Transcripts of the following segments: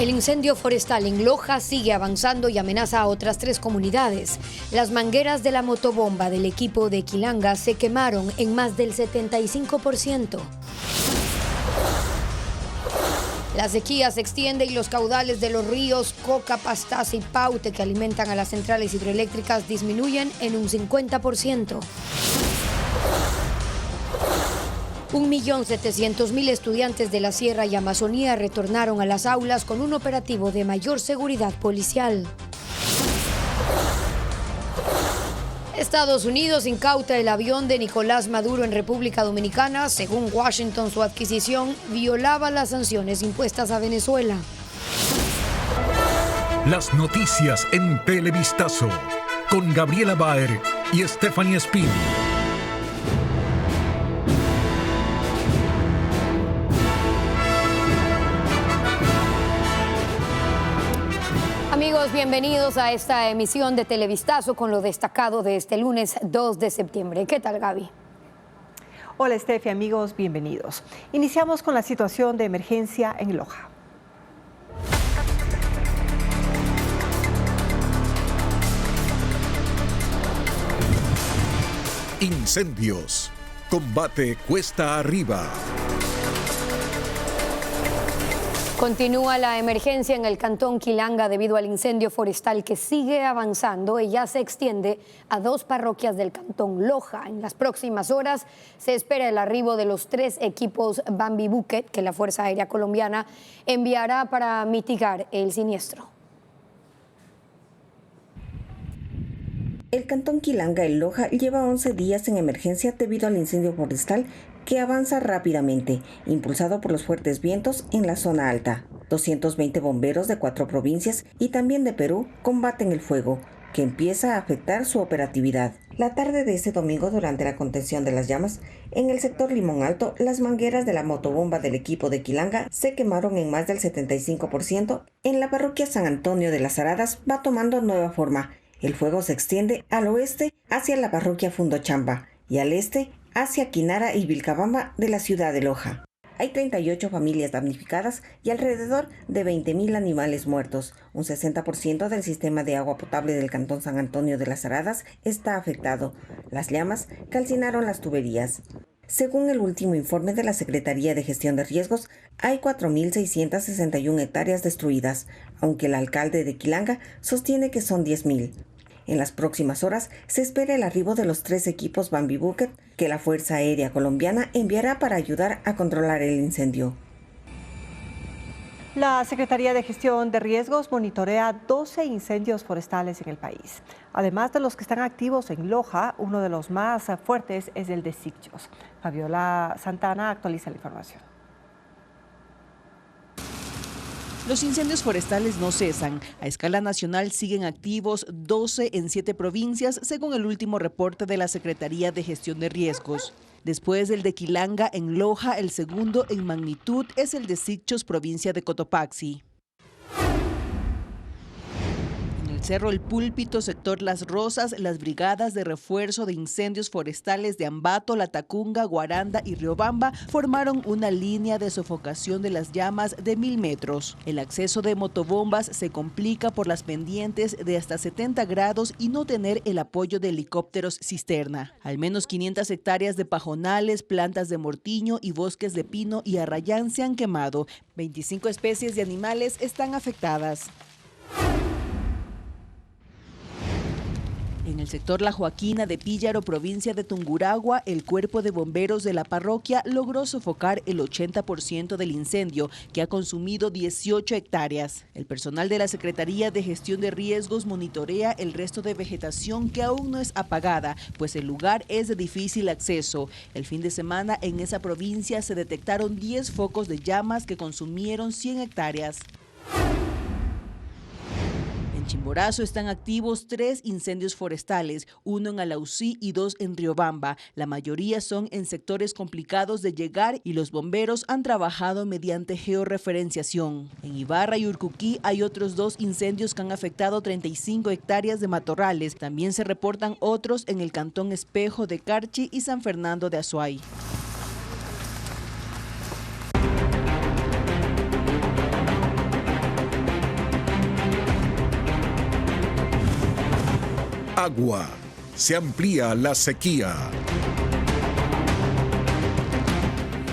El incendio forestal en Loja sigue avanzando y amenaza a otras 3 comunidades. Las mangueras de la motobomba del equipo de Quilanga se quemaron en más del 75%. La sequía se extiende y los caudales de los ríos Coca, Pastaza y Paute, que alimentan a las centrales hidroeléctricas, disminuyen en un 50%. 1.700.000 estudiantes de la Sierra y Amazonía retornaron a las aulas con un operativo de mayor seguridad policial. Estados Unidos incauta el avión de Nicolás Maduro en República Dominicana. Según Washington, su adquisición violaba las sanciones impuestas a Venezuela. Las noticias en Televistazo con Gabriela Baer y Stephanie Espín. Amigos, bienvenidos a esta emisión de Televistazo con lo destacado de este lunes 2 de septiembre. ¿Qué tal, Gaby? Hola, Steffi, amigos, bienvenidos. Iniciamos con la situación de emergencia en Loja. Incendios. Combate cuesta arriba. Continúa la emergencia en el cantón Quilanga debido al incendio forestal que sigue avanzando y ya se extiende a 2 parroquias del cantón Loja. En las próximas horas se espera el arribo de los 3 equipos Bambi Bucket que la Fuerza Aérea Colombiana enviará para mitigar el siniestro. El cantón Quilanga en Loja lleva 11 días en emergencia debido al incendio forestal que avanza rápidamente, impulsado por los fuertes vientos en la zona alta. 220 bomberos de 4 provincias y también de Perú combaten el fuego, que empieza a afectar su operatividad. La tarde de este domingo, durante la contención de las llamas, en el sector Limón Alto, las mangueras de la motobomba del equipo de Quilanga se quemaron en más del 75%. En la parroquia San Antonio de las Aradas va tomando nueva forma. El fuego se extiende al oeste hacia la parroquia Fundochamba y al este hacia Quinara y Vilcabamba de la ciudad de Loja. Hay 38 familias damnificadas y alrededor de 20.000 animales muertos. Un 60% del sistema de agua potable del cantón San Antonio de las Aradas está afectado. Las llamas calcinaron las tuberías. Según el último informe de la Secretaría de Gestión de Riesgos, hay 4.661 hectáreas destruidas, aunque el alcalde de Quilanga sostiene que son 10.000. En las próximas horas se espera el arribo de los 3 equipos Bambi Bucket que la Fuerza Aérea Colombiana enviará para ayudar a controlar el incendio. La Secretaría de Gestión de Riesgos monitorea 12 incendios forestales en el país. Además de los que están activos en Loja, uno de los más fuertes es el de Sicchos. Fabiola Santana actualiza la información. Los incendios forestales no cesan. A escala nacional siguen activos 12 en 7 provincias, según el último reporte de la Secretaría de Gestión de Riesgos. Después del de Quilanga en Loja, el segundo en magnitud es el de Sicchos, provincia de Cotopaxi. Cerro El Púlpito, sector Las Rosas, las brigadas de refuerzo de incendios forestales de Ambato, Latacunga, Guaranda y Riobamba formaron una línea de sofocación de las llamas de 1.000 metros. El acceso de motobombas se complica por las pendientes de hasta 70 grados y no tener el apoyo de helicópteros cisterna. Al menos 500 hectáreas de pajonales, plantas de mortiño y bosques de pino y arrayán se han quemado. 25 especies de animales están afectadas. En el sector La Joaquina de Píllaro, provincia de Tungurahua, el cuerpo de bomberos de la parroquia logró sofocar el 80% del incendio, que ha consumido 18 hectáreas. El personal de la Secretaría de Gestión de Riesgos monitorea el resto de vegetación que aún no es apagada, pues el lugar es de difícil acceso. El fin de semana en esa provincia se detectaron 10 focos de llamas que consumieron 100 hectáreas. En Chimborazo están activos 3 incendios forestales, uno en Alausí y 2 en Riobamba. La mayoría son en sectores complicados de llegar y los bomberos han trabajado mediante georreferenciación. En Ibarra y Urcuquí hay otros 2 incendios que han afectado 35 hectáreas de matorrales. También se reportan otros en el cantón Espejo de Carchi y San Fernando de Azuay. agua. Se amplía la sequía.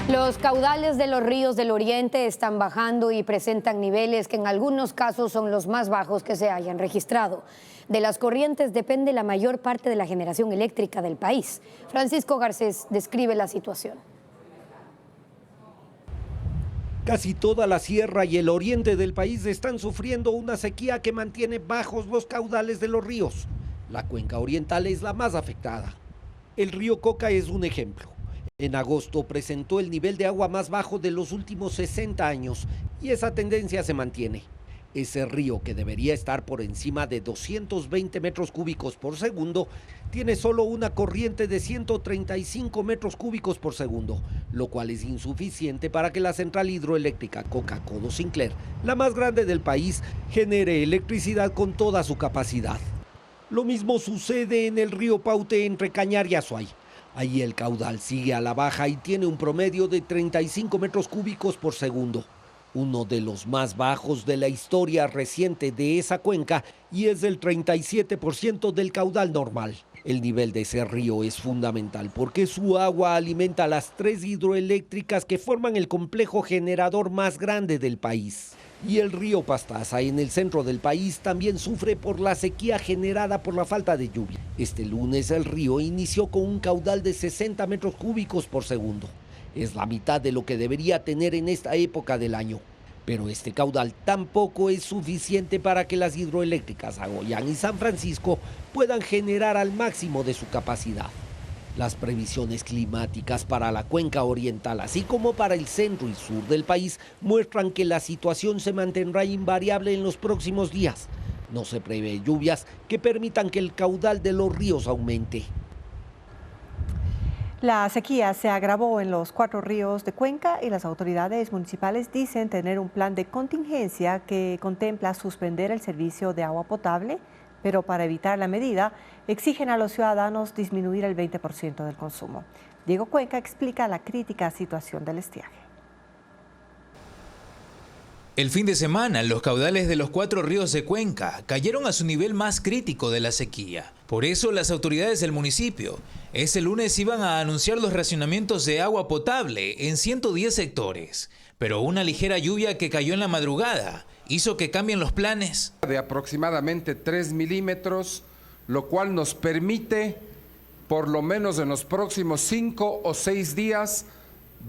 Los caudales de los ríos del oriente están bajando y presentan niveles que en algunos casos son los más bajos que se hayan registrado. De las corrientes depende la mayor parte de la generación eléctrica del país. Francisco Garcés describe la situación. Casi toda la sierra y el oriente del país están sufriendo una sequía que mantiene bajos los caudales de los ríos. La cuenca oriental es la más afectada. El río Coca es un ejemplo. En agosto presentó el nivel de agua más bajo de los últimos 60 años y esa tendencia se mantiene. Ese río, que debería estar por encima de 220 metros cúbicos por segundo, tiene solo una corriente de 135 metros cúbicos por segundo, lo cual es insuficiente para que la central hidroeléctrica Coca-Codo Sinclair, la más grande del país, genere electricidad con toda su capacidad. Lo mismo sucede en el río Paute entre Cañar y Azuay. Ahí el caudal sigue a la baja y tiene un promedio de 35 metros cúbicos por segundo. Uno de los más bajos de la historia reciente de esa cuenca y es del 37% del caudal normal. El nivel de ese río es fundamental porque su agua alimenta a las 3 hidroeléctricas que forman el complejo generador más grande del país. Y el río Pastaza, en el centro del país, también sufre por la sequía generada por la falta de lluvia. Este lunes el río inició con un caudal de 60 metros cúbicos por segundo. Es la mitad de lo que debería tener en esta época del año. Pero este caudal tampoco es suficiente para que las hidroeléctricas Agoyán y San Francisco puedan generar al máximo de su capacidad. Las previsiones climáticas para la cuenca oriental, así como para el centro y sur del país, muestran que la situación se mantendrá invariable en los próximos días. No se prevé lluvias que permitan que el caudal de los ríos aumente. La sequía se agravó en los 4 ríos de Cuenca y las autoridades municipales dicen tener un plan de contingencia que contempla suspender el servicio de agua potable, pero para evitar la medida exigen a los ciudadanos disminuir el 20% del consumo. Diego Cuenca explica la crítica situación del estiaje. El fin de semana, los caudales de los 4 ríos de Cuenca cayeron a su nivel más crítico de la sequía. Por eso, las autoridades del municipio este lunes iban a anunciar los racionamientos de agua potable en 110 sectores. Pero una ligera lluvia que cayó en la madrugada hizo que cambien los planes. De aproximadamente 3 milímetros, lo cual nos permite, por lo menos en los próximos 5 o 6 días,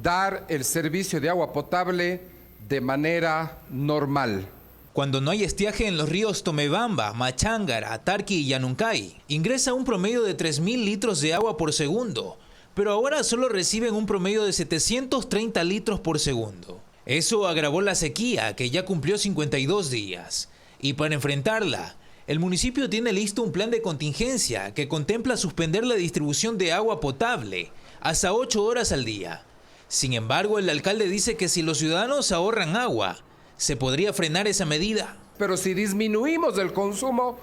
dar el servicio de agua potable de manera normal. Cuando no hay estiaje en los ríos Tomebamba, Machángara, Tarqui y Yanuncay, ingresa un promedio de 3.000 litros de agua por segundo, pero ahora solo reciben un promedio de 730 litros por segundo. Eso agravó la sequía, que ya cumplió 52 días. Y para enfrentarla, el municipio tiene listo un plan de contingencia que contempla suspender la distribución de agua potable hasta 8 horas al día. Sin embargo, el alcalde dice que si los ciudadanos ahorran agua, se podría frenar esa medida. Pero si disminuimos el consumo,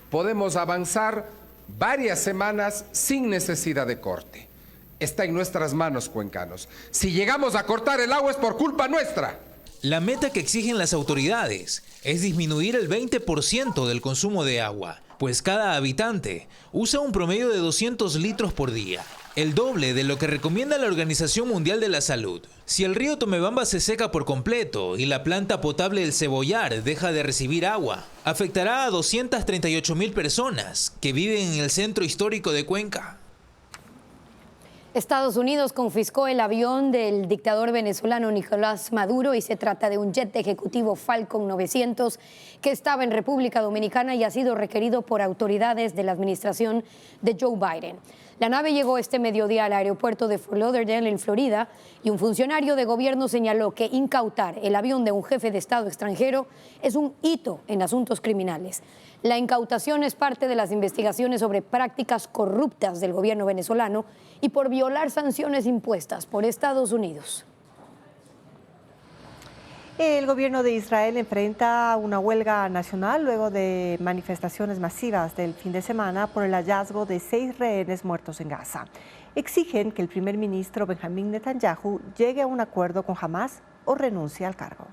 podemos avanzar varias semanas sin necesidad de corte. Está en nuestras manos, cuencanos. Si llegamos a cortar el agua es por culpa nuestra. La meta que exigen las autoridades es disminuir el 20% del consumo de agua, pues cada habitante usa un promedio de 200 litros por día, el doble de lo que recomienda la Organización Mundial de la Salud. Si el río Tomebamba se seca por completo y la planta potable del Cebollar deja de recibir agua, afectará a 238.000 personas que viven en el centro histórico de Cuenca. Estados Unidos confiscó el avión del dictador venezolano Nicolás Maduro y se trata de un jet ejecutivo Falcon 900 que estaba en República Dominicana y ha sido requerido por autoridades de la administración de Joe Biden. La nave llegó este mediodía al aeropuerto de Fort Lauderdale, en Florida, y un funcionario de gobierno señaló que incautar el avión de un jefe de Estado extranjero es un hito en asuntos criminales. La incautación es parte de las investigaciones sobre prácticas corruptas del gobierno venezolano y por violar sanciones impuestas por Estados Unidos. El gobierno de Israel enfrenta una huelga nacional luego de manifestaciones masivas del fin de semana por el hallazgo de 6 rehenes muertos en Gaza. Exigen que el primer ministro Benjamín Netanyahu llegue a un acuerdo con Hamás o renuncie al cargo.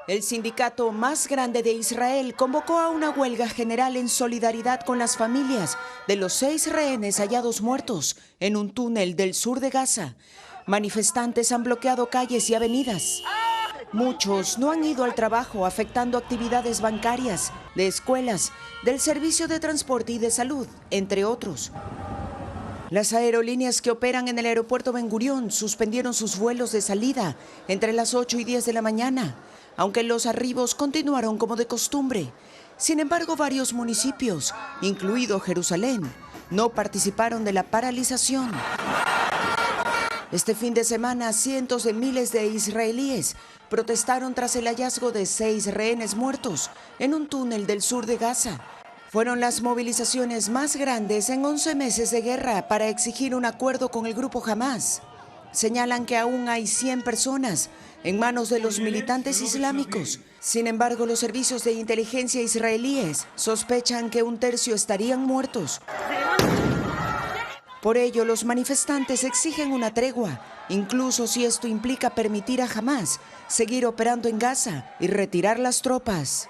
El sindicato más grande de Israel convocó a una huelga general en solidaridad con las familias de los 6 rehenes hallados muertos en un túnel del sur de Gaza. Manifestantes han bloqueado calles y avenidas. Muchos no han ido al trabajo, afectando actividades bancarias, de escuelas, del servicio de transporte y de salud, entre otros. Las aerolíneas que operan en el aeropuerto Ben Gurión suspendieron sus vuelos de salida entre las 8 y 10 de la mañana, aunque los arribos continuaron como de costumbre. Sin embargo, varios municipios, incluido Jerusalén, no participaron de la paralización. Este fin de semana, cientos de miles de israelíes protestaron tras el hallazgo de 6 rehenes muertos en un túnel del sur de Gaza. Fueron las movilizaciones más grandes en 11 meses de guerra para exigir un acuerdo con el grupo Hamás. Señalan que aún hay 100 personas en manos de los militantes islámicos. Sin embargo, los servicios de inteligencia israelíes sospechan que 1/3 estarían muertos. Por ello, los manifestantes exigen una tregua, incluso si esto implica permitir a Hamás seguir operando en Gaza y retirar las tropas.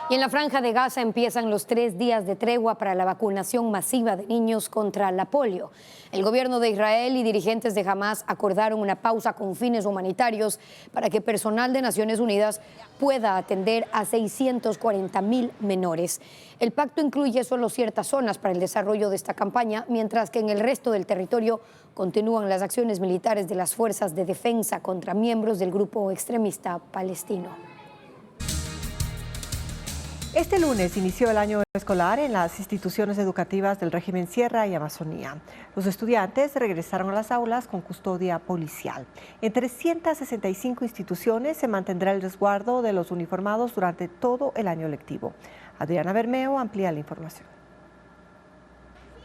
Y en la Franja de Gaza empiezan los 3 días de tregua para la vacunación masiva de niños contra la polio. El gobierno de Israel y dirigentes de Hamás acordaron una pausa con fines humanitarios para que personal de Naciones Unidas pueda atender a 640,000 menores. El pacto incluye solo ciertas zonas para el desarrollo de esta campaña, mientras que en el resto del territorio continúan las acciones militares de las fuerzas de defensa contra miembros del grupo extremista palestino. Este lunes inició el año escolar en las instituciones educativas del régimen Sierra y Amazonía. Los estudiantes regresaron a las aulas con custodia policial. En 365 instituciones se mantendrá el resguardo de los uniformados durante todo el año lectivo. Adriana Bermeo amplía la información.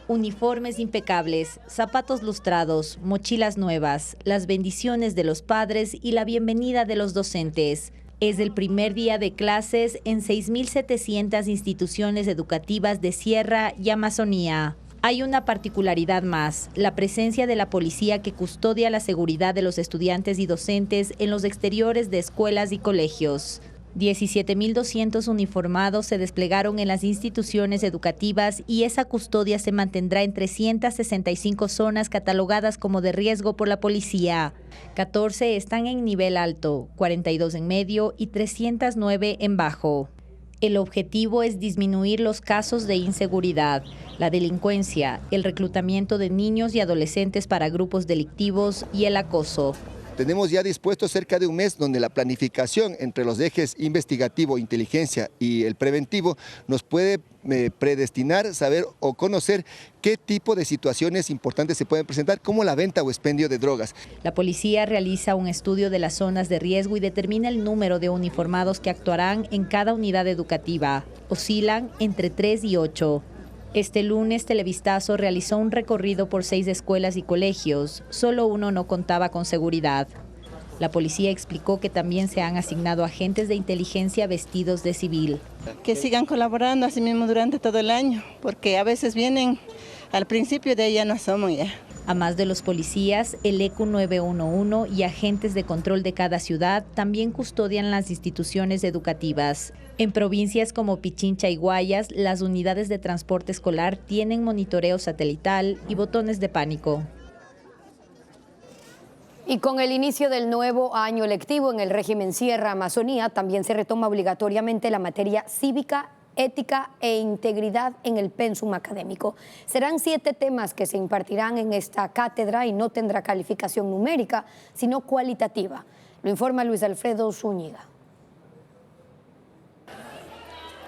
Uniformes impecables, zapatos lustrados, mochilas nuevas, las bendiciones de los padres y la bienvenida de los docentes. Es el primer día de clases en 6.700 instituciones educativas de Sierra y Amazonía. Hay una particularidad más, la presencia de la policía que custodia la seguridad de los estudiantes y docentes en los exteriores de escuelas y colegios. 17.200 uniformados se desplegaron en las instituciones educativas y esa custodia se mantendrá en 365 zonas catalogadas como de riesgo por la policía. 14 están en nivel alto, 42 en medio y 309 en bajo. El objetivo es disminuir los casos de inseguridad, la delincuencia, el reclutamiento de niños y adolescentes para grupos delictivos y el acoso. Tenemos ya dispuesto cerca de un mes donde la planificación entre los ejes investigativo, inteligencia y el preventivo nos puede predestinar, saber o conocer qué tipo de situaciones importantes se pueden presentar, como la venta o expendio de drogas. La policía realiza un estudio de las zonas de riesgo y determina el número de uniformados que actuarán en cada unidad educativa. Oscilan entre 3 y 8. Este lunes, Televistazo realizó un recorrido por 6 escuelas y colegios. Solo uno no contaba con seguridad. La policía explicó que también se han asignado agentes de inteligencia vestidos de civil. Que sigan colaborando así mismo durante todo el año, porque a veces vienen al principio, de ahí ya no somos ya. A más de los policías, el ECU 911 y agentes de control de cada ciudad también custodian las instituciones educativas. En provincias como Pichincha y Guayas, las unidades de transporte escolar tienen monitoreo satelital y botones de pánico. Y con el inicio del nuevo año lectivo en el régimen Sierra Amazonía, también se retoma obligatoriamente la materia cívica, ética e integridad en el pensum académico. Serán 7 temas que se impartirán en esta cátedra y no tendrá calificación numérica, sino cualitativa. Lo informa Luis Alfredo Zúñiga.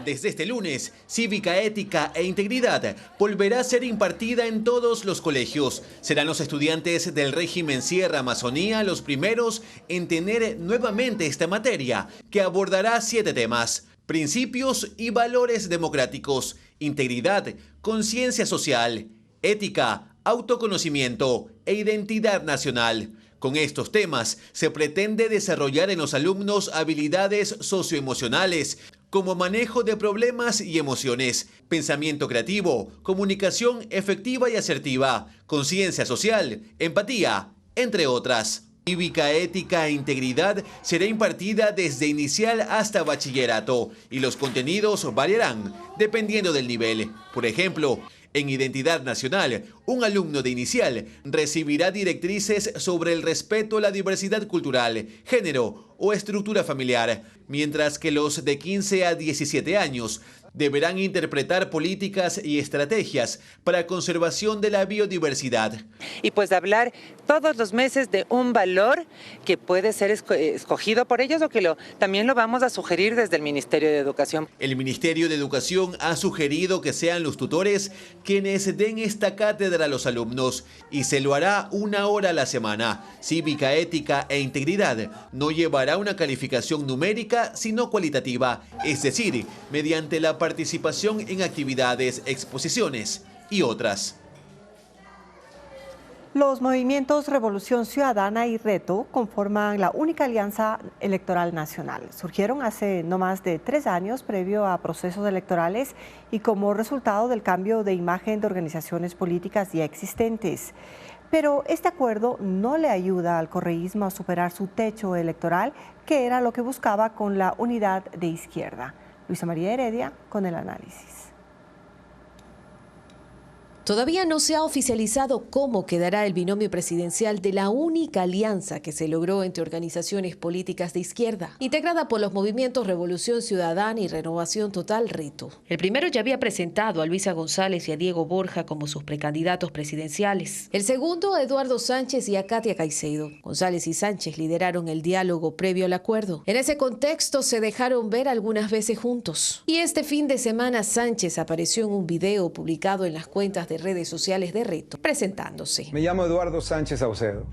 Desde este lunes, Cívica, Ética e Integridad volverá a ser impartida en todos los colegios. Serán los estudiantes del régimen Sierra Amazonía los primeros en tener nuevamente esta materia, que abordará 7 temas: principios y valores democráticos, integridad, conciencia social, ética, autoconocimiento e identidad nacional. Con estos temas se pretende desarrollar en los alumnos habilidades socioemocionales, como manejo de problemas y emociones, pensamiento creativo, comunicación efectiva y asertiva, conciencia social, empatía, entre otras. Cívica, ética e integridad será impartida desde inicial hasta bachillerato y los contenidos variarán dependiendo del nivel. Por ejemplo, en Identidad Nacional, un alumno de inicial recibirá directrices sobre el respeto a la diversidad cultural, género o estructura familiar, mientras que los de 15 a 17 años deberán interpretar políticas y estrategias para conservación de la biodiversidad. Y pues de hablar todos los meses de un valor que puede ser escogido por ellos o que también lo vamos a sugerir desde el Ministerio de Educación. El Ministerio de Educación ha sugerido que sean los tutores quienes den esta cátedra a los alumnos y se lo hará 1 hora a la semana. Cívica, ética e integridad no llevará una calificación numérica sino cualitativa, es decir, mediante la participación en actividades, exposiciones y otras. Los movimientos Revolución Ciudadana y Reto conforman la única alianza electoral nacional. Surgieron hace no más de 3 años previo a procesos electorales y como resultado del cambio de imagen de organizaciones políticas ya existentes. Pero este acuerdo no le ayuda al correísmo a superar su techo electoral, que era lo que buscaba con la unidad de izquierda. Luisa María Heredia con el análisis. Todavía no se ha oficializado cómo quedará el binomio presidencial de la única alianza que se logró entre organizaciones políticas de izquierda, integrada por los movimientos Revolución Ciudadana y Renovación Total Reto. El primero ya había presentado a Luisa González y a Diego Borja como sus precandidatos presidenciales. El segundo a Eduardo Sánchez y a Katia Caicedo. González y Sánchez lideraron el diálogo previo al acuerdo. En ese contexto se dejaron ver algunas veces juntos. Y este fin de semana Sánchez apareció en un video publicado en las cuentas de redes sociales de Reto, presentándose. Me llamo Eduardo Sánchez Saucedo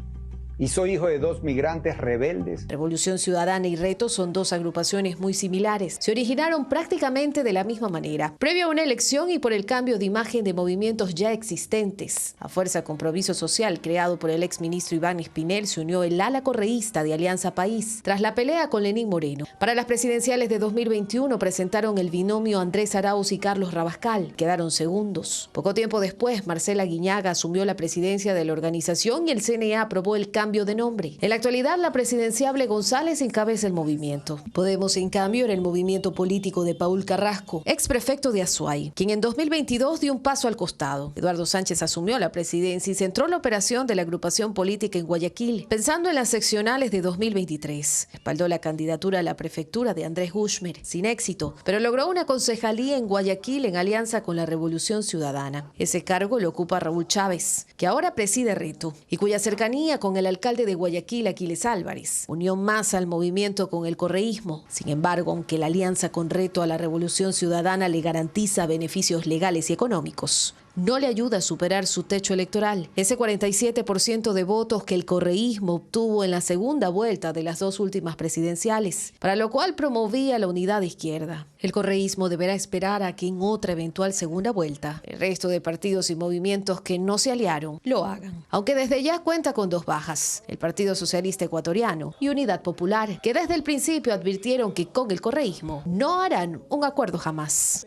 y soy hijo de 2 migrantes rebeldes. Revolución Ciudadana y Reto son 2 agrupaciones muy similares. Se originaron prácticamente de la misma manera, previo a una elección y por el cambio de imagen de movimientos ya existentes. A Fuerza Compromiso Social, creado por el exministro Iván Espinel, se unió el ala correísta de Alianza País, tras la pelea con Lenín Moreno. Para las presidenciales de 2021 presentaron el binomio Andrés Arauz y Carlos Rabascal. Quedaron segundos. Poco tiempo después, Marcela Guiñaga asumió la presidencia de la organización y el CNE aprobó el cambio de nombre. En la actualidad, la presidenciable González encabeza el movimiento. Podemos, en cambio, era el movimiento político de Paul Carrasco, ex prefecto de Azuay, quien en 2022 dio un paso al costado. Eduardo Sánchez asumió la presidencia y centró la operación de la agrupación política en Guayaquil, pensando en las seccionales de 2023. Respaldó la candidatura a la prefectura de Andrés Gushmer, sin éxito, pero logró una concejalía en Guayaquil en alianza con la Revolución Ciudadana. Ese cargo lo ocupa Raúl Chávez, que ahora preside Reto, y cuya cercanía con el alcalde de Guayaquil, Aquiles Álvarez, unió más al movimiento con el correísmo. Sin embargo, aunque la alianza con Reto a la Revolución Ciudadana le garantiza beneficios legales y económicos, no le ayuda a superar su techo electoral, ese 47% de votos que el correísmo obtuvo en la segunda vuelta de las 2 últimas presidenciales, para lo cual promovía la unidad de izquierda. El correísmo deberá esperar a que en otra eventual segunda vuelta el resto de partidos y movimientos que no se aliaron lo hagan. Aunque desde ya cuenta con 2 bajas, el Partido Socialista Ecuatoriano y Unidad Popular, que desde el principio advirtieron que con el correísmo no harán un acuerdo jamás.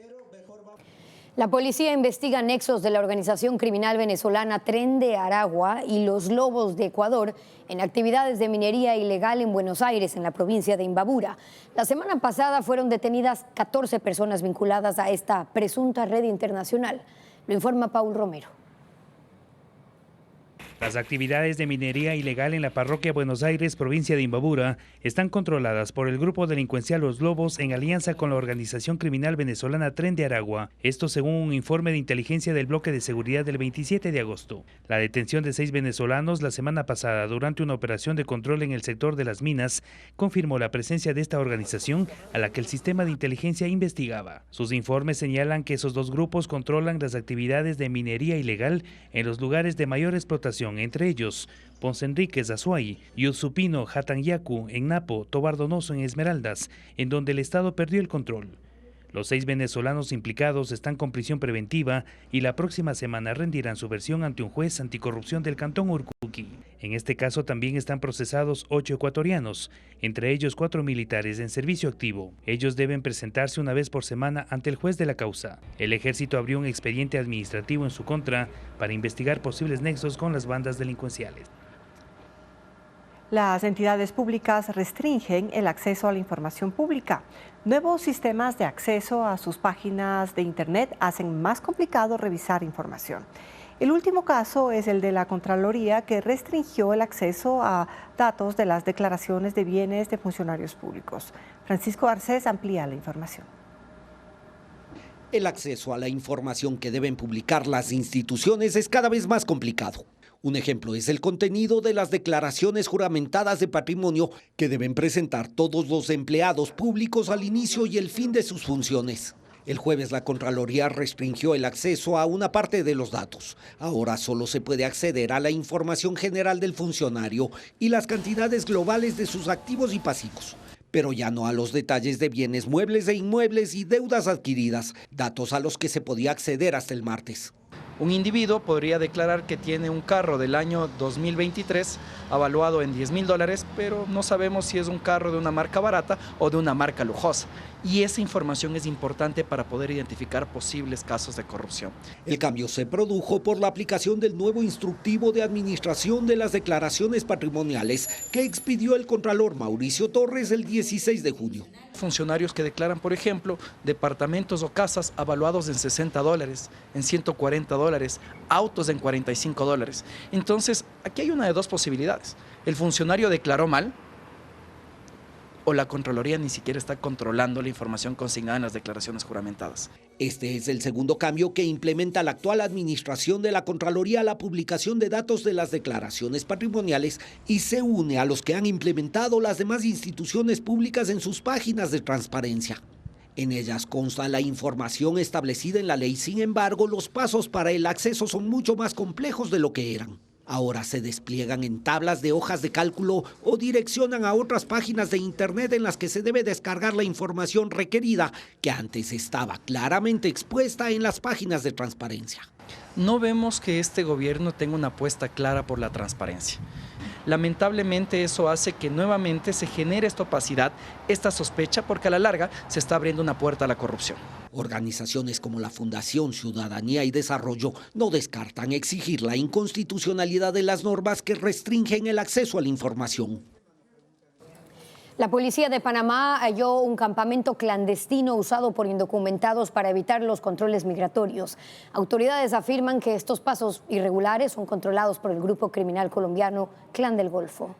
La policía investiga nexos de la organización criminal venezolana Tren de Aragua y los Lobos de Ecuador en actividades de minería ilegal en Buenos Aires, en la provincia de Imbabura. La semana pasada fueron detenidas 14 personas vinculadas a esta presunta red internacional. Lo informa Paul Romero. Las actividades de minería ilegal en la parroquia Buenos Aires, provincia de Imbabura, están controladas por el grupo delincuencial Los Lobos en alianza con la organización criminal venezolana Tren de Aragua. Esto según un informe de inteligencia del bloque de seguridad del 27 de agosto. La detención de 6 venezolanos la semana pasada durante una operación de control en el sector de las minas confirmó la presencia de esta organización a la que el sistema de inteligencia investigaba. Sus informes señalan que esos 2 grupos controlan las actividades de minería ilegal en los lugares de mayor explotación, entre ellos Ponce Enríquez, Azuay, Yusupino, Jatanyacu, en Napo, Tobar Donoso, en Esmeraldas, en donde el Estado perdió el control. Los 6 venezolanos implicados están con prisión preventiva y la próxima semana rendirán su versión ante un juez anticorrupción del Cantón Urcuqui. En este caso también están procesados 8 ecuatorianos, entre ellos 4 militares en servicio activo. Ellos deben presentarse una vez por semana ante el juez de la causa. El ejército abrió un expediente administrativo en su contra para investigar posibles nexos con las bandas delincuenciales. Las entidades públicas restringen el acceso a la información pública. Nuevos sistemas de acceso a sus páginas de Internet hacen más complicado revisar información. El último caso es el de la Contraloría, que restringió el acceso a datos de las declaraciones de bienes de funcionarios públicos. Francisco Garcés amplía la información. El acceso a la información que deben publicar las instituciones es cada vez más complicado. Un ejemplo es el contenido de las declaraciones juramentadas de patrimonio que deben presentar todos los empleados públicos al inicio y el fin de sus funciones. El jueves la Contraloría restringió el acceso a una parte de los datos. Ahora solo se puede acceder a la información general del funcionario y las cantidades globales de sus activos y pasivos, pero ya no a los detalles de bienes muebles e inmuebles y deudas adquiridas, datos a los que se podía acceder hasta el martes. Un individuo podría declarar que tiene un carro del año 2023 avaluado en $10,000, pero no sabemos si es un carro de una marca barata o de una marca lujosa. Y esa información es importante para poder identificar posibles casos de corrupción. El cambio se produjo por la aplicación del nuevo instructivo de administración de las declaraciones patrimoniales que expidió el Contralor Mauricio Torres el 16 de junio. Funcionarios que declaran, por ejemplo, departamentos o casas avaluados en $60, en $140, autos en $45. Entonces, aquí hay una de dos posibilidades. El funcionario declaró mal, o la Contraloría ni siquiera está controlando la información consignada en las declaraciones juramentadas. Este es el segundo cambio que implementa la actual administración de la Contraloría a la publicación de datos de las declaraciones patrimoniales y se une a los que han implementado las demás instituciones públicas en sus páginas de transparencia. En ellas consta la información establecida en la ley, sin embargo, los pasos para el acceso son mucho más complejos de lo que eran. Ahora se despliegan en tablas de hojas de cálculo o direccionan a otras páginas de Internet en las que se debe descargar la información requerida, que antes estaba claramente expuesta en las páginas de transparencia. No vemos que este gobierno tenga una apuesta clara por la transparencia. Lamentablemente eso hace que nuevamente se genere esta opacidad, esta sospecha, porque a la larga se está abriendo una puerta a la corrupción. Organizaciones como la Fundación Ciudadanía y Desarrollo no descartan exigir la inconstitucionalidad de las normas que restringen el acceso a la información. La policía de Panamá halló un campamento clandestino usado por indocumentados para evitar los controles migratorios. Autoridades afirman que estos pasos irregulares son controlados por el grupo criminal colombiano Clan del Golfo.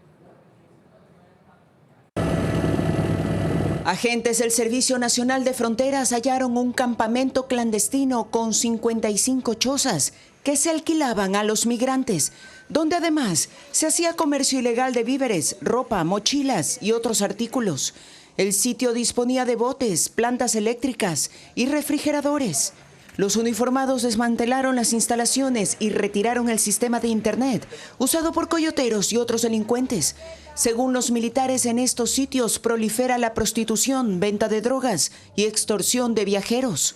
Agentes del Servicio Nacional de Fronteras hallaron un campamento clandestino con 55 chozas que se alquilaban a los migrantes, donde además se hacía comercio ilegal de víveres, ropa, mochilas y otros artículos. El sitio disponía de botes, plantas eléctricas y refrigeradores. Los uniformados desmantelaron las instalaciones y retiraron el sistema de Internet usado por coyoteros y otros delincuentes. Según los militares, en estos sitios prolifera la prostitución, venta de drogas y extorsión de viajeros.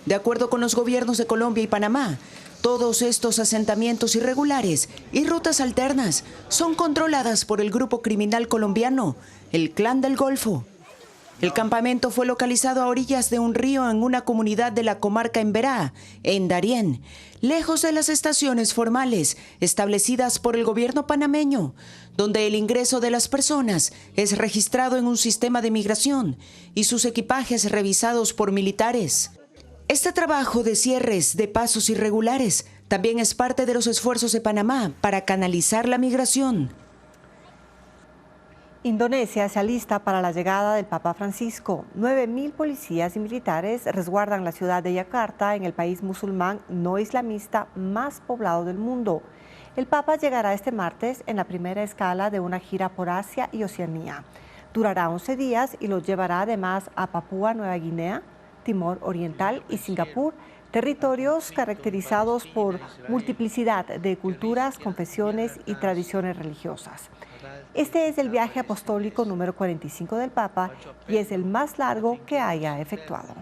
De acuerdo con los gobiernos de Colombia y Panamá, todos estos asentamientos irregulares y rutas alternas son controladas por el grupo criminal colombiano, el Clan del Golfo. El campamento fue localizado a orillas de un río en una comunidad de la comarca Emberá, en Darién, lejos de las estaciones formales establecidas por el gobierno panameño, donde el ingreso de las personas es registrado en un sistema de migración y sus equipajes revisados por militares. Este trabajo de cierres de pasos irregulares también es parte de los esfuerzos de Panamá para canalizar la migración. Indonesia se alista para la llegada del Papa Francisco. 9.000 policías y militares resguardan la ciudad de Yakarta, en el país musulmán no islamista más poblado del mundo. El Papa llegará este martes en la primera escala de una gira por Asia y Oceanía. Durará 11 días y lo llevará además a Papúa Nueva Guinea, Timor Oriental y Singapur, territorios caracterizados por multiplicidad de culturas, confesiones y tradiciones religiosas. Este es el viaje apostólico número 45 del Papa y es el más largo que haya efectuado.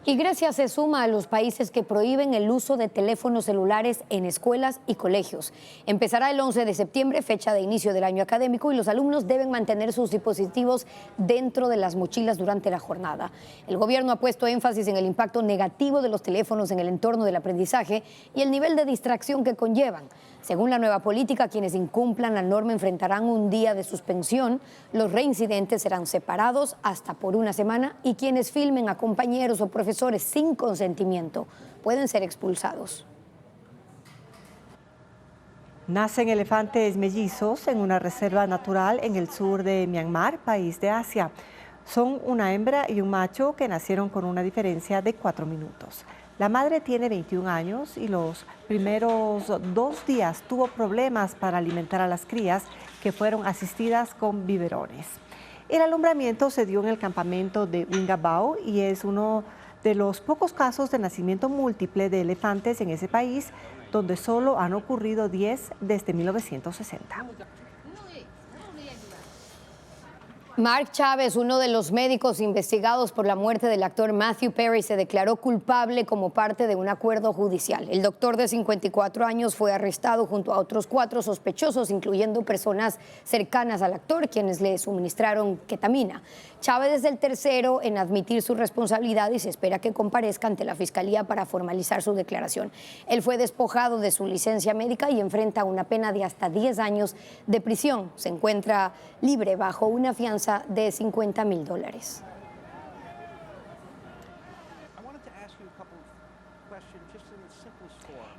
Y Grecia se suma a los países que prohíben el uso de teléfonos celulares en escuelas y colegios. Empezará el 11 de septiembre, fecha de inicio del año académico, y los alumnos deben mantener sus dispositivos dentro de las mochilas durante la jornada. El gobierno ha puesto énfasis en el impacto negativo de los teléfonos en el entorno del aprendizaje y el nivel de distracción que conllevan. Según la nueva política, quienes incumplan la norma enfrentarán un día de suspensión, los reincidentes serán separados hasta por una semana y quienes filmen a compañeros o profesores sin consentimiento pueden ser expulsados. Nacen elefantes mellizos en una reserva natural en el sur de Myanmar, país de Asia. Son una hembra y un macho que nacieron con una diferencia de 4 minutos. La madre tiene 21 años y los primeros 2 días tuvo problemas para alimentar a las crías que fueron asistidas con biberones. El alumbramiento se dio en el campamento de Wingabao y es uno de los pocos casos de nacimiento múltiple de elefantes en ese país, donde solo han ocurrido 10 desde 1960. Mark Chávez, uno de los médicos investigados por la muerte del actor Matthew Perry, se declaró culpable como parte de un acuerdo judicial. El doctor de 54 años fue arrestado junto a otros 4 sospechosos, incluyendo personas cercanas al actor, quienes le suministraron ketamina. Chávez es el tercero en admitir su responsabilidad y se espera que comparezca ante la Fiscalía para formalizar su declaración. Él fue despojado de su licencia médica y enfrenta una pena de hasta 10 años de prisión. Se encuentra libre bajo una fianza de $50,000.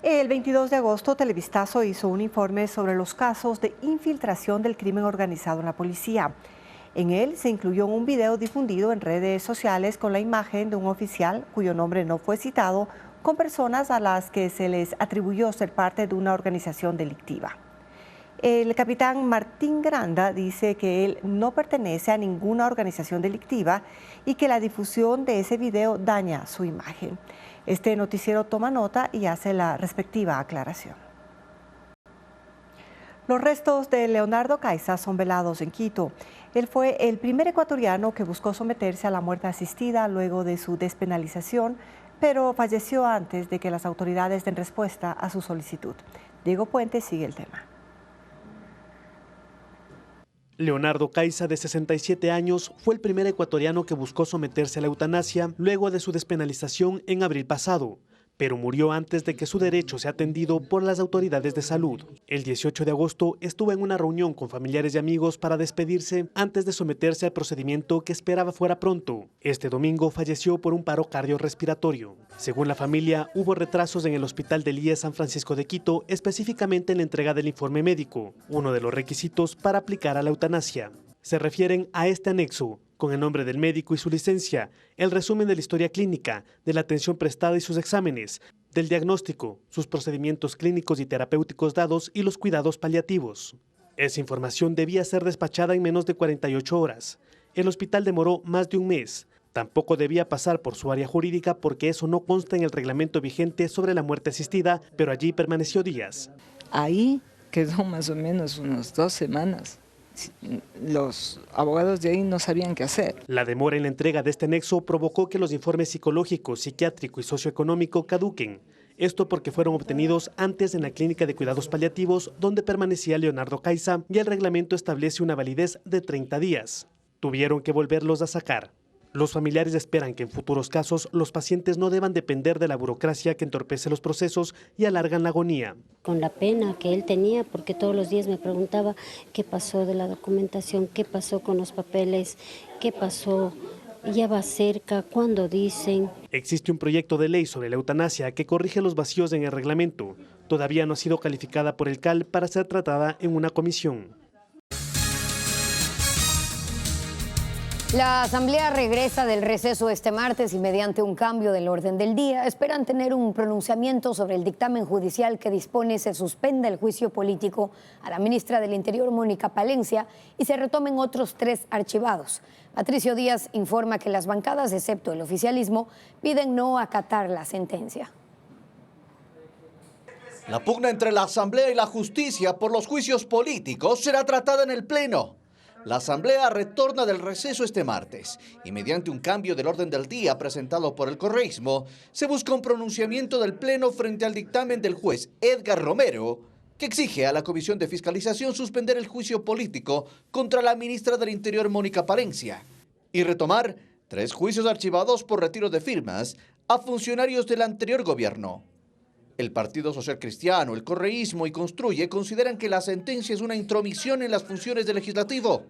El 22 de agosto, Televistazo hizo un informe sobre los casos de infiltración del crimen organizado en la policía. En él se incluyó un video difundido en redes sociales con la imagen de un oficial cuyo nombre no fue citado, con personas a las que se les atribuyó ser parte de una organización delictiva. El capitán Martín Granda dice que él no pertenece a ninguna organización delictiva y que la difusión de ese video daña su imagen. Este noticiero toma nota y hace la respectiva aclaración. Los restos de Leonardo Caiza son velados en Quito. Él fue el primer ecuatoriano que buscó someterse a la muerte asistida luego de su despenalización, pero falleció antes de que las autoridades den respuesta a su solicitud. Diego Puente sigue el tema. Leonardo Caiza, de 67 años, fue el primer ecuatoriano que buscó someterse a la eutanasia luego de su despenalización en abril pasado, pero murió antes de que su derecho sea atendido por las autoridades de salud. El 18 de agosto estuvo en una reunión con familiares y amigos para despedirse antes de someterse al procedimiento que esperaba fuera pronto. Este domingo falleció por un paro cardiorrespiratorio. Según la familia, hubo retrasos en el hospital del IES San Francisco de Quito, específicamente en la entrega del informe médico, uno de los requisitos para aplicar a la eutanasia. Se refieren a este anexo, con el nombre del médico y su licencia, el resumen de la historia clínica, de la atención prestada y sus exámenes, del diagnóstico, sus procedimientos clínicos y terapéuticos dados y los cuidados paliativos. Esa información debía ser despachada en menos de 48 horas. El hospital demoró más de un mes. Tampoco debía pasar por su área jurídica porque eso no consta en el reglamento vigente sobre la muerte asistida, pero allí permaneció días. Ahí quedó más o menos unas 2 semanas. Los abogados de ahí no sabían qué hacer. La demora en la entrega de este anexo provocó que los informes psicológico, psiquiátrico y socioeconómico caduquen. Esto porque fueron obtenidos antes en la clínica de cuidados paliativos donde permanecía Leonardo Caiza y el reglamento establece una validez de 30 días. Tuvieron que volverlos a sacar. Los familiares esperan que en futuros casos los pacientes no deban depender de la burocracia que entorpece los procesos y alargan la agonía. Con la pena que él tenía, porque todos los días me preguntaba qué pasó de la documentación, qué pasó con los papeles, qué pasó, ya va cerca, ¿cuándo dicen? Existe un proyecto de ley sobre la eutanasia que corrige los vacíos en el reglamento. Todavía no ha sido calificada por el CAL para ser tratada en una comisión. La Asamblea regresa del receso este martes y mediante un cambio del orden del día esperan tener un pronunciamiento sobre el dictamen judicial que dispone se suspenda el juicio político a la ministra del Interior, Mónica Palencia, y se retomen otros 3 archivados. Patricio Díaz informa que las bancadas, excepto el oficialismo, piden no acatar la sentencia. La pugna entre la Asamblea y la Justicia por los juicios políticos será tratada en el Pleno. La Asamblea retorna del receso este martes y mediante un cambio del orden del día presentado por el correísmo, se busca un pronunciamiento del Pleno frente al dictamen del juez Edgar Romero, que exige a la Comisión de Fiscalización suspender el juicio político contra la ministra del Interior, Mónica Palencia, y retomar 3 juicios archivados por retiro de firmas a funcionarios del anterior gobierno. El Partido Social Cristiano, el correísmo y Construye consideran que la sentencia es una intromisión en las funciones del legislativo.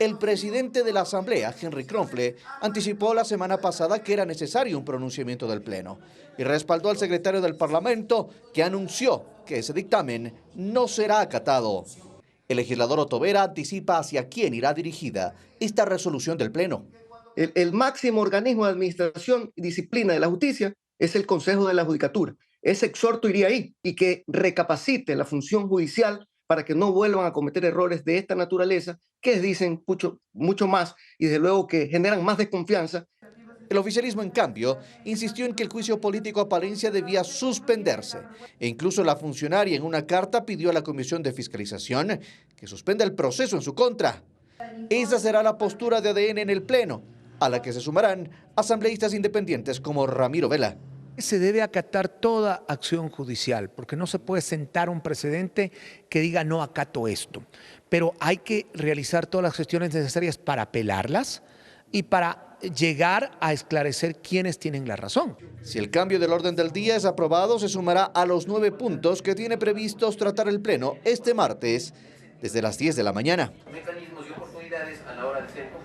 El presidente de la Asamblea, Henry Kronfle, anticipó la semana pasada que era necesario un pronunciamiento del Pleno y respaldó al secretario del Parlamento, que anunció que ese dictamen no será acatado. El legislador Otto Vera anticipa hacia quién irá dirigida esta resolución del Pleno. El máximo organismo de administración y disciplina de la justicia es el Consejo de la Judicatura. Ese exhorto iría ahí y que recapacite la función judicial para que no vuelvan a cometer errores de esta naturaleza que dicen mucho más y desde luego que generan más desconfianza. El oficialismo, en cambio, insistió en que el juicio político a Palencia debía suspenderse e incluso la funcionaria en una carta pidió a la Comisión de Fiscalización que suspenda el proceso en su contra. Esa será la postura de ADN en el Pleno, a la que se sumarán asambleístas independientes como Ramiro Vela. Se debe acatar toda acción judicial, porque no se puede sentar un precedente que diga no acato esto. Pero hay que realizar todas las gestiones necesarias para apelarlas y para llegar a esclarecer quiénes tienen la razón. Si el cambio del orden del día es aprobado, se sumará a los 9 puntos que tiene previstos tratar el Pleno este martes desde las 10 de la mañana.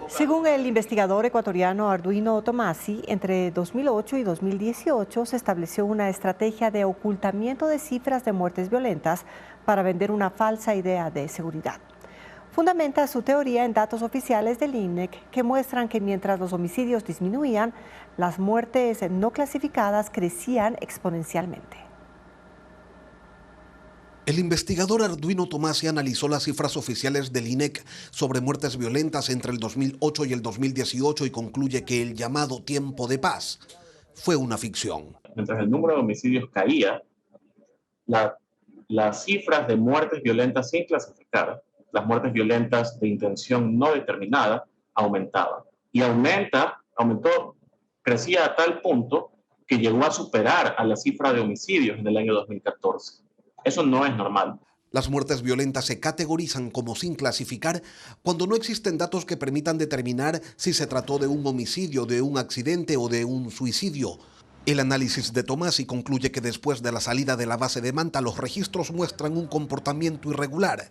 Según el investigador ecuatoriano Arduino Tomasi, entre 2008 y 2018 se estableció una estrategia de ocultamiento de cifras de muertes violentas para vender una falsa idea de seguridad. Fundamenta su teoría en datos oficiales del INEC que muestran que mientras los homicidios disminuían, las muertes no clasificadas crecían exponencialmente. El investigador Arduino Tomasi analizó las cifras oficiales del INEC sobre muertes violentas entre el 2008 y el 2018 y concluye que el llamado tiempo de paz fue una ficción. Mientras el número de homicidios caía, las cifras de muertes violentas sin clasificar, las muertes violentas de intención no determinada, aumentaban. Y crecía a tal punto que llegó a superar a la cifra de homicidios en el año 2014. Eso no es normal. Las muertes violentas se categorizan como sin clasificar cuando no existen datos que permitan determinar si se trató de un homicidio, de un accidente o de un suicidio. El análisis de Tomasi concluye que después de la salida de la base de Manta, los registros muestran un comportamiento irregular.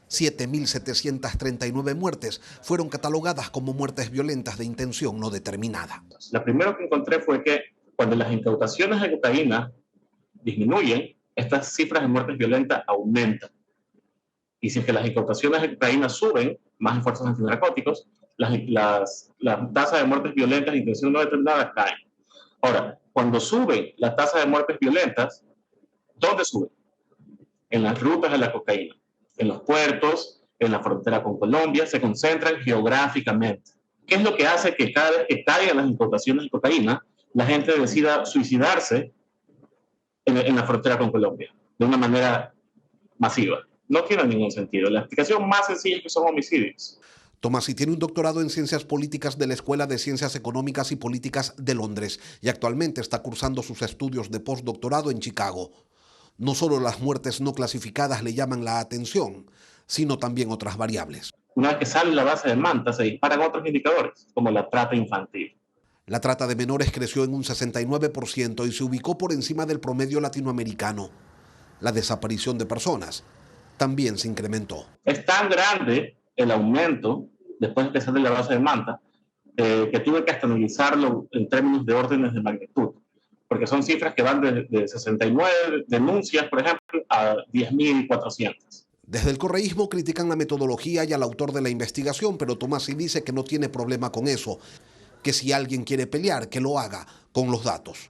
7.739 muertes fueron catalogadas como muertes violentas de intención no determinada. Lo primero que encontré fue que cuando las incautaciones de cocaína disminuyen, estas cifras de muertes violentas aumentan. Y si es que las incautaciones de cocaína suben, más esfuerzos antinarcóticos, la tasa de muertes violentas de intención no determinada cae. Ahora, cuando sube la tasa de muertes violentas, ¿dónde sube? En las rutas de la cocaína, en los puertos, en la frontera con Colombia, se concentran geográficamente. ¿Qué es lo que hace que cada vez que caigan las incautaciones de cocaína, la gente decida suicidarse en la frontera con Colombia, de una manera masiva? No tiene ningún sentido. La explicación más sencilla es que son homicidios. Tomasi tiene un doctorado en Ciencias Políticas de la Escuela de Ciencias Económicas y Políticas de Londres y actualmente está cursando sus estudios de postdoctorado en Chicago. No solo las muertes no clasificadas le llaman la atención, sino también otras variables. Una vez que sale la base de Manta, se disparan otros indicadores, como la trata infantil. La trata de menores creció en un 69% y se ubicó por encima del promedio latinoamericano. La desaparición de personas también se incrementó. Es tan grande el aumento después de que sale la base de Manta que tuve que hasta analizarlo en términos de órdenes de magnitud, porque son cifras que van de 69 denuncias, por ejemplo, a 10.400. Desde el correísmo critican la metodología y al autor de la investigación, pero Tomasi dice que no tiene problema con eso, que si alguien quiere pelear, que lo haga con los datos.